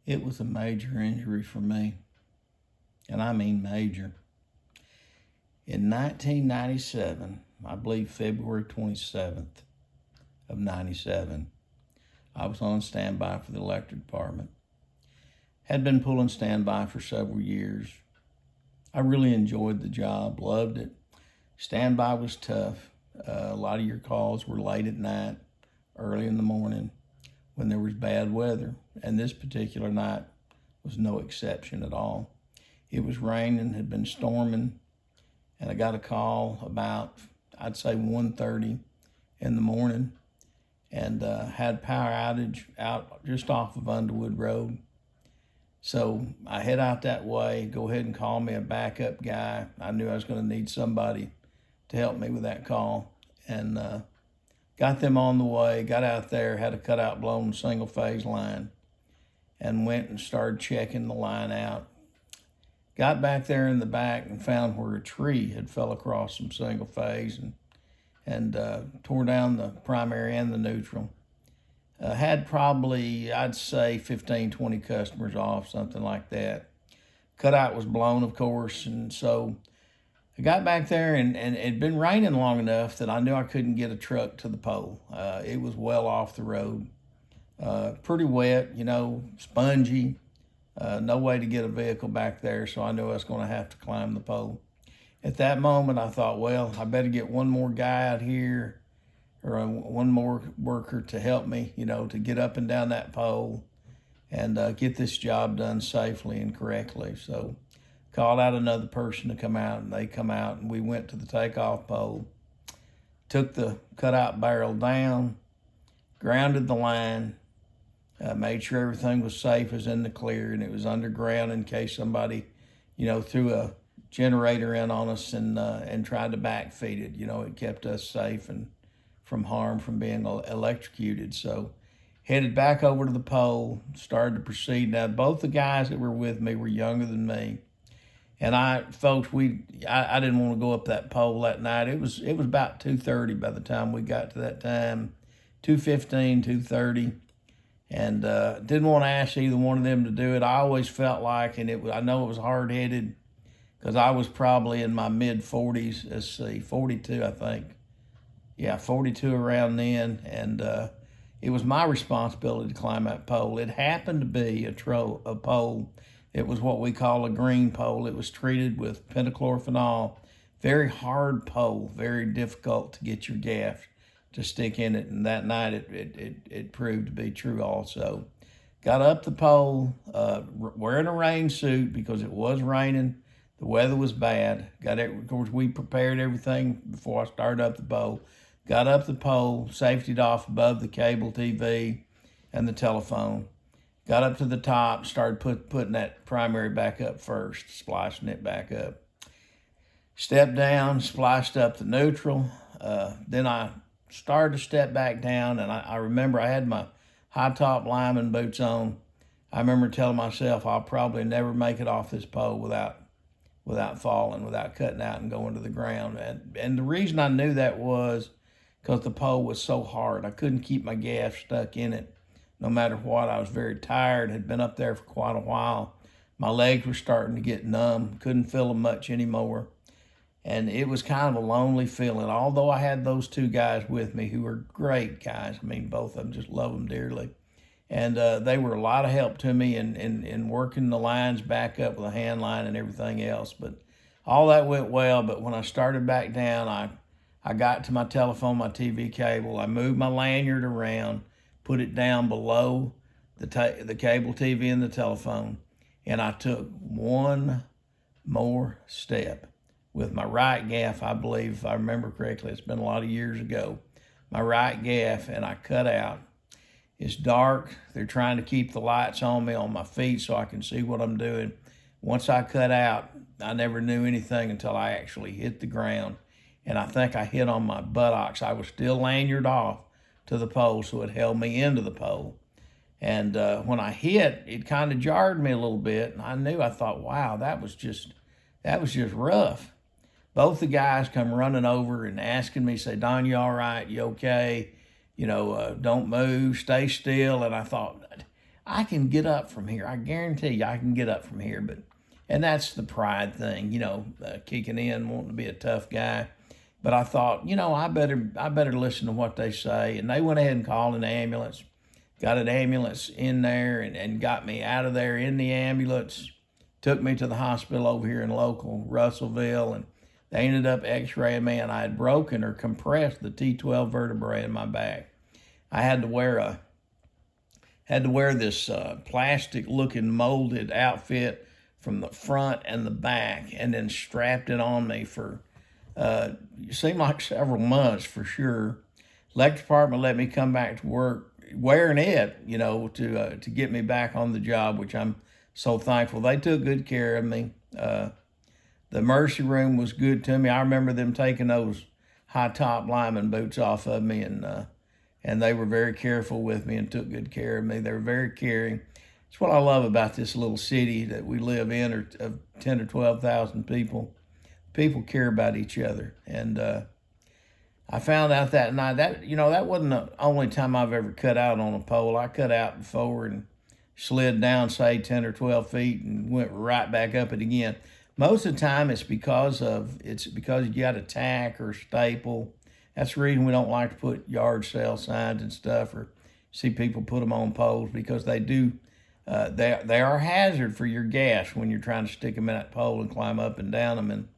It was a major injury for me, and I mean major. In 1997, I believe February 27th of 97, I was on standby for the electric department. Had been pulling standby for several years. I really enjoyed the job, loved it. Standby was tough. A lot of your calls were late at night, early in the morning, when there was bad weather. And this particular night was no exception at all. It was raining, had been storming, and I got a call about, I'd say 1:30 in the morning, and had power outage out just off of Underwood Road. So I head out that way, go ahead and call me a backup guy. I knew I was going to need somebody to help me with that call, and got them on the way, got out there, had a cutout blown single phase line, and went and started checking the line out. Got back there in the back and found where a tree had fell across some single phase and tore down the primary and the neutral. Had probably, I'd say, 15, 20 customers off, something like that. Cutout was blown, of course, and so I got back there, and it'd been raining long enough that I knew I couldn't get a truck to the pole. It was well off the road. Pretty wet, spongy. No way to get a vehicle back there, so I knew I was going to have to climb the pole. At that moment, I thought, well, I better get one more guy out here or one more worker to help me, to get up and down that pole and get this job done safely and correctly. So called out another person to come out, and they come out, and we went to the takeoff pole, took the cutout barrel down, grounded the line, made sure everything was safe, was in the clear, and it was underground in case somebody, threw a generator in on us and tried to backfeed it. It kept us safe and from harm from being electrocuted. So headed back over to the pole, started to proceed. Now, both the guys that were with me were younger than me. And I didn't want to go up that pole that night. It was about 2:30 by the time we got to that time, 2:15, 2:30. And didn't want to ask either one of them to do it. I always felt like, and I know it was hard-headed, because I was probably in my mid-40s, 42, I think. Yeah, 42 around then, and it was my responsibility to climb that pole. It happened to be a pole. It was what we call a green pole. It was treated with pentachlorophenol. Very hard pole, very difficult to get your gaff to stick in it, and that night it proved to be true also. Got up the pole, wearing a rain suit because it was raining. The weather was bad. Of course, we prepared everything before I started up the pole. Got up the pole, safetied off above the cable TV and the telephone. Got up to the top, started putting that primary back up first, splicing it back up. Stepped down, spliced up the neutral. Then I started to step back down, and I remember I had my high-top lineman boots on. I remember telling myself I'll probably never make it off this pole without falling, without cutting out and going to the ground. And the reason I knew that was because the pole was so hard. I couldn't keep my gaff stuck in it no matter what. I was very tired, had been up there for quite a while. My legs were starting to get numb, couldn't feel them much anymore. And it was kind of a lonely feeling, although I had those two guys with me who were great guys. I mean, both of them, just love them dearly. And they were a lot of help to me in working the lines back up with a hand line and everything else. But all that went well. But when I started back down, I got to my telephone, my TV cable. I moved my lanyard around, put it down below the cable TV and the telephone, and I took one more step with my right gaff. I believe, if I remember correctly, it's been a lot of years ago, my right gaff, and I cut out. It's dark. They're trying to keep the lights on me on my feet so I can see what I'm doing. Once I cut out, I never knew anything until I actually hit the ground. And I think I hit on my buttocks. I was still lanyard off to the pole, so it held me into the pole. And when I hit, it kind of jarred me a little bit. And I thought, wow, that was just rough. Both the guys come running over and asking me, say, Don, you all right? You okay? Don't move, stay still. And I thought, I can get up from here. I guarantee you I can get up from here. And that's the pride thing, kicking in, wanting to be a tough guy. But I thought, I better listen to what they say. And they went ahead and called an ambulance, got an ambulance in there and got me out of there in the ambulance, took me to the hospital over here in local Russellville, and they ended up x-raying me, and I had broken or compressed the t-12 vertebrae in my back. I had to wear this plastic-looking molded outfit from the front and the back, and then strapped it on me for, it seemed like several months for sure. Electric department let me come back to work wearing it, to get me back on the job, which I'm so thankful. They took good care of me. The emergency room was good to me. I remember them taking those high top lineman boots off of me, and they were very careful with me and took good care of me. They were very caring. It's what I love about this little city that we live in, of 10 or 12,000 people. People care about each other. And I found out that night that wasn't the only time I've ever cut out on a pole. I cut out before and slid down, say, 10 or 12 feet and went right back up it again. Most of the time it's because you got a tack or staple. That's the reason we don't like to put yard sale signs and stuff, or see people put them on poles, because they do, they are a hazard for your gas when you're trying to stick them in that pole and climb up and down them. And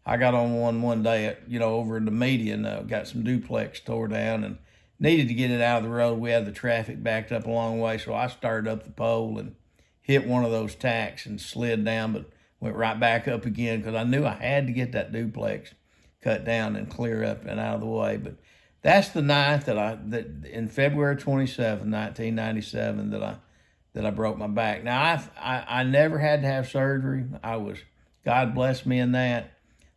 I got on one day, over in the median, got some duplex tore down and needed to get it out of the road. We had the traffic backed up a long way, so I started up the pole and hit one of those tacks and slid down, but went right back up again, because I knew I had to get that duplex cut down and clear up and out of the way. But that's the night that in February 27, 1997, that I broke my back. Now I never had to have surgery. God bless me in that.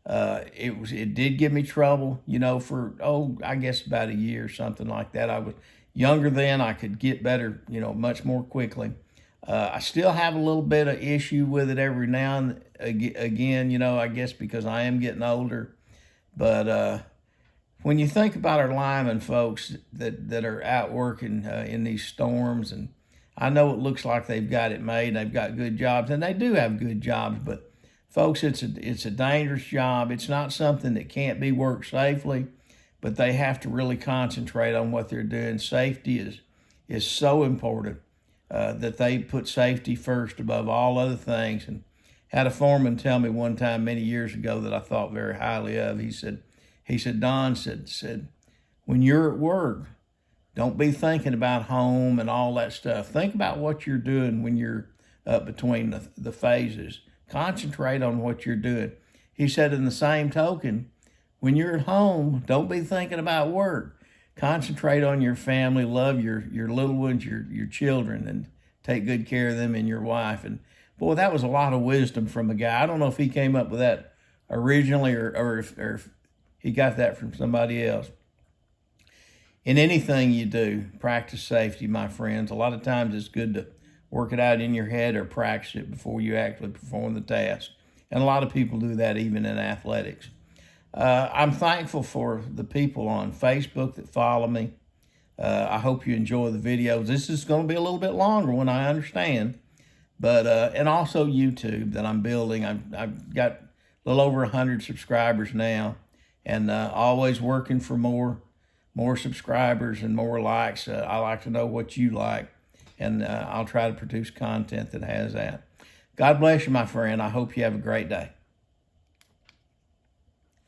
It did give me trouble, for I guess about a year or something like that. I was younger then. I could get better, much more quickly. I still have a little bit of issue with it every now and again, I guess because I am getting older. But when you think about our linemen folks that are out working in these storms, and I know it looks like they've got it made, they've got good jobs, and they do have good jobs, but folks, it's a dangerous job. It's not something that can't be worked safely, but they have to really concentrate on what they're doing. Safety is so important. That they put safety first above all other things. And had a foreman tell me one time many years ago that I thought very highly of. He said, Don said, when you're at work, don't be thinking about home and all that stuff. Think about what you're doing when you're up between the phases. Concentrate on what you're doing. He said, in the same token, when you're at home, don't be thinking about work. Concentrate on your family, love your little ones, your children, and take good care of them and your wife. And boy, that was a lot of wisdom from a guy. I don't know if he came up with that originally or if he got that from somebody else. In anything you do, practice safety, my friends. A lot of times it's good to work it out in your head or practice it before you actually perform the task. And a lot of people do that even in athletics. I'm thankful for the people on Facebook that follow me. I hope you enjoy the videos. This is going to be a little bit longer when I understand, but and also YouTube that I'm building. I've got a little over 100 subscribers now, and always working for more subscribers and more likes. I like to know what you like, and I'll try to produce content that has that. God bless you, my friend. I hope you have a great day.